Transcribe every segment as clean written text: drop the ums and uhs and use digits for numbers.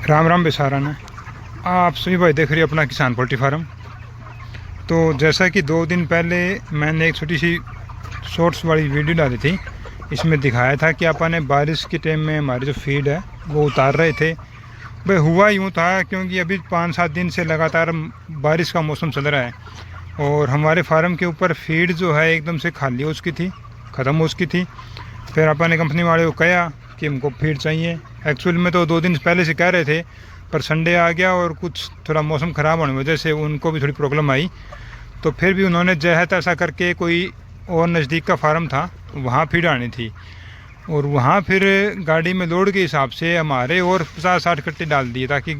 राम राम बेसारा ने आप सभी भाई देख रहे हो अपना किसान पोल्ट्री फार्म। तो जैसा कि 2 दिन पहले मैंने एक छोटी सी शॉर्ट्स वाली वीडियो डाली थी, इसमें दिखाया था कि अपन बारिश के टाइम में हमारी जो फीड है वो उतार रहे थे। भाई हुआ यूँ था क्योंकि अभी 5-7 दिन से लगातार बारिश का मौसम चल रहा है और हमारे फार्म के ऊपर फीड जो है एकदम से खाली हो चुकी थी, ख़त्म हो चुकी थी। फिर अपन ने कंपनी वाले को कहा कि हमको फीड चाहिए। एक्चुअल में तो 2 दिन पहले से कह रहे थे, पर संडे आ गया और कुछ थोड़ा मौसम ख़राब होने की वजह से उनको भी थोड़ी प्रॉब्लम आई। तो फिर भी उन्होंने जो है ऐसा करके कोई और नज़दीक का फार्म था वहाँ फीड आनी थी और वहाँ फिर गाड़ी में लोड के हिसाब से हमारे और 50-60 कट्टे डाल दिए ताकि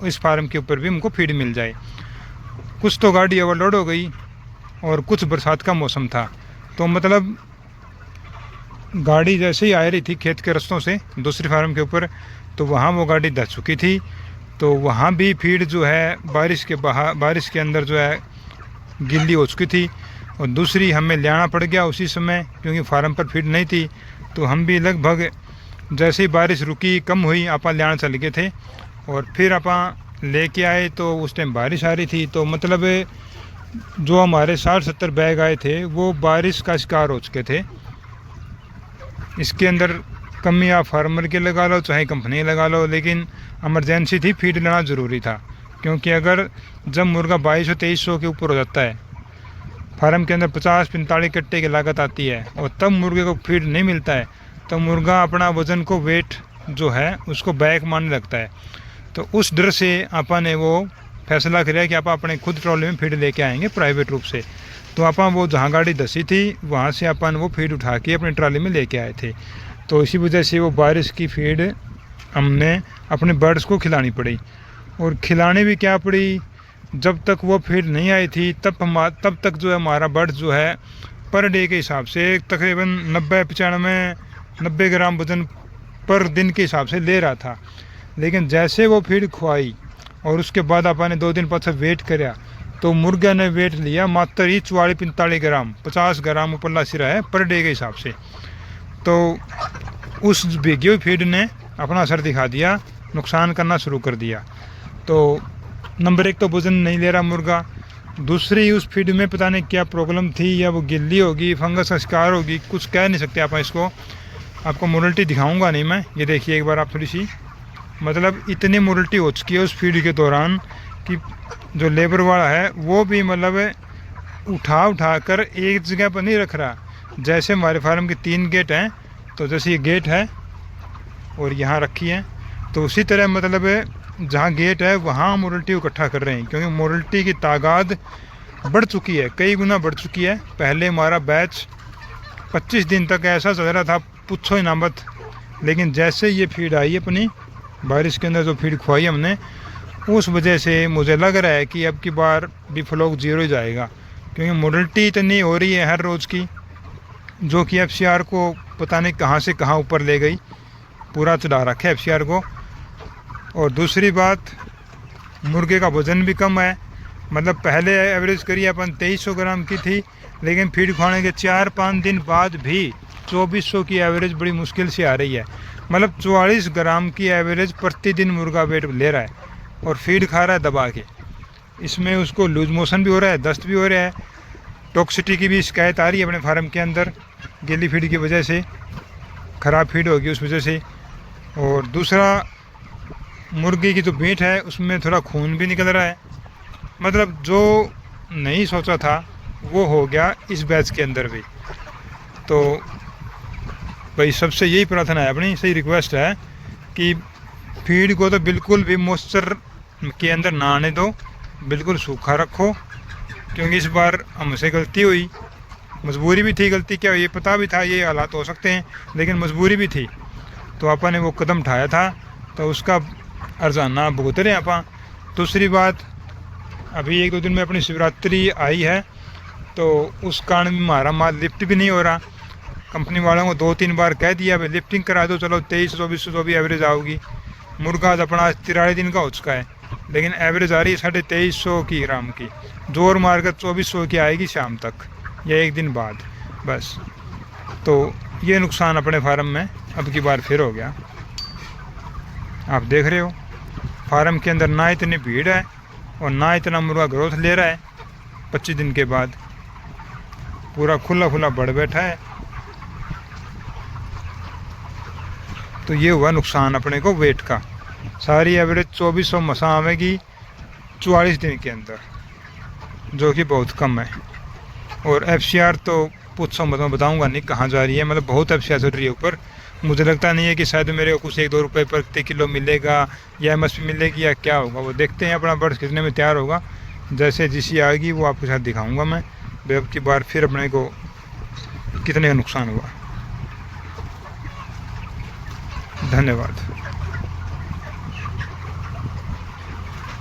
इस फार्म के ऊपर भी हमको फीड मिल जाए। कुछ तो गाड़ी ओवरलोड हो गई और कुछ बरसात का मौसम था, तो मतलब गाड़ी जैसे ही आ रही थी खेत के रास्तों से दूसरी फार्म के ऊपर, तो वहाँ वो गाड़ी धस चुकी थी। तो वहाँ भी फीड जो है बारिश के अंदर जो है गिल्ली हो चुकी थी और दूसरी हमें लेना पड़ गया उसी समय क्योंकि फार्म पर फीड नहीं थी। तो हम भी लगभग जैसे ही बारिश रुकी कम हुई आप लेना चल गए थे और फिर आप लेके आए तो उस टाइम बारिश आ रही थी। तो मतलब जो हमारे 60-70 बैग आए थे वो बारिश का शिकार हो चुके थे। इसके अंदर कमी आप फार्मर के लगा लो चाहे कंपनी लगा लो, लेकिन इमरजेंसी थी, फीड लेना ज़रूरी था। क्योंकि अगर जब मुर्गा 2200-2300 के ऊपर हो जाता है, फार्म के अंदर 50-45 कट्टे की लागत आती है और तब मुर्गे को फीड नहीं मिलता है, तो मुर्गा अपना वज़न को वेट जो है उसको बैक मारने लगता है। तो उस डर से आपने वो फैसला किया कि आप अपने खुद ट्रॉली में फीड लेके आएंगे प्राइवेट रूप से। तो आप वो जहाँ गाड़ी धसी थी वहाँ से अपन वो फीड उठा के अपनी ट्राली में लेके आए थे। तो इसी वजह से वो बारिश की फीड हमने अपने बर्ड्स को खिलानी पड़ी और खिलानी भी क्या पड़ी, जब तक वो फीड नहीं आई थी तब तक जो है हमारा बर्ड्स जो है पर डे के हिसाब से तकरीबन 90 ग्राम वज़न पर दिन के हिसाब से ले रहा था। लेकिन जैसे वो फीड खुआई और उसके बाद आपने 2 दिन पास वेट कराया तो मुर्गा ने वेट लिया मात्र ही 44-45 ग्राम, 50 ग्राम ऊपरला सिरा है पर डे के हिसाब से। तो उस भीगी हुई फीड ने अपना असर दिखा दिया, नुकसान करना शुरू कर दिया। तो नंबर 1 तो वज़न नहीं ले रहा मुर्गा, दूसरी उस फीड में पता नहीं क्या प्रॉब्लम थी, या वो गिल्ली होगी, फंगस का शिकार होगी, कुछ कह नहीं सकते आप इसको। आपको मोरल्टी दिखाऊंगा नहीं मैं, ये देखिए एक बार आप थोड़ी सी, मतलब इतनी मोरल्टी हो चुकी है उस फीड के दौरान कि जो लेबर वाला है वो भी मतलब उठा कर एक जगह पर नहीं रख रहा। जैसे हमारे फार्म के 3 गेट हैं, तो जैसे ये गेट है और यहाँ रखी है, तो उसी तरह मतलब जहाँ गेट है वहाँ मोरल्टी इकट्ठा कर रहे हैं क्योंकि मोरल्टी की तादाद बढ़ चुकी है, कई गुना बढ़ चुकी है। पहले हमारा बैच 25 दिन तक ऐसा चल रहा था, पूछो ही ना मत। लेकिन जैसे ये फीड आई अपनी बारिश के अंदर जो फीड खुआई हमने, उस वजह से मुझे लग रहा है कि अब की बार भी फ्लॉक 0 ही जाएगा क्योंकि मोरल्टी इतनी हो रही है हर रोज़ की, जो कि FCR को पता नहीं कहाँ से कहाँ ऊपर ले गई, पूरा चढ़ा रखा है FCR को। और दूसरी बात, मुर्गे का वज़न भी कम है, मतलब पहले एवरेज करिए अपन 2300 ग्राम की थी, लेकिन फीड खाने के 4-5 दिन बाद भी 2400 की एवरेज बड़ी मुश्किल से आ रही है। मतलब 44 ग्राम की एवरेज प्रतिदिन मुर्गा वेट ले रहा है और फीड खा रहा है दबा के। इसमें उसको लूज मोशन भी हो रहा है, दस्त भी हो रहा है, टॉक्सिटी की भी शिकायत आ रही है अपने फार्म के अंदर गीली फीड की वजह से, ख़राब फीड होगी उस वजह से। और दूसरा, मुर्गी की जो मीट है उसमें थोड़ा खून भी निकल रहा है। मतलब जो नहीं सोचा था वो हो गया इस बैच के अंदर भी। तो भाई सबसे यही प्रार्थना है, अपनी सही रिक्वेस्ट है कि फीड को तो बिल्कुल भी मॉइस्चर के अंदर ना आने दो, बिल्कुल सूखा रखो। क्योंकि इस बार हमसे गलती हुई, मजबूरी भी थी, गलती क्या हुई ये पता भी था, ये हालात हो सकते हैं, लेकिन मजबूरी भी थी। तो आपने वो कदम उठाया था तो उसका अर्जाना भुगत रहे आप। दूसरी बात, अभी 1-2 दिन में अपनी शिवरात्रि आई है, तो उस कारण भी हमारा माल लिफ्ट भी नहीं हो रहा। कंपनी वालों को 2-3 बार कह दिया भाई लिफ्टिंग करा दो, चलो 2300-2400 भी एवरेज आओगी। मुर्गा अपना 43 दिन का हो चुका है, लेकिन एवरेज आ रही है 2350 की ग्राम की, जोर मारकर 2400 की आएगी शाम तक या 1 दिन बाद बस। तो ये नुकसान अपने फार्म में अब की बार फिर हो गया, आप देख रहे हो। फार्म के अंदर ना इतनी भीड़ है और ना इतना मुर्गा ग्रोथ ले रहा है। 25 दिन के बाद पूरा खुला खुला बढ़ बैठा है। तो ये हुआ नुकसान अपने को वेट का। सारी एवरेज 2400 मसा आवेगी 44 दिन के अंदर, जो कि बहुत कम है। और FCR तो पूछो मत, मैं बताऊंगा नहीं कहाँ जा रही है, मतलब बहुत FCR चल रही है ऊपर। मुझे लगता नहीं है कि शायद मेरे को कुछ 1-2 रुपये प्रति किलो मिलेगा या MSP मिलेगी या क्या होगा, वो देखते हैं। अपना बर्ड्स खींचने में तैयार होगा, जैसे GC आएगी वो आपके साथ दिखाऊंगा मैं। अब की बार फिर अपने को कितने का नुकसान हुआ। धन्यवाद।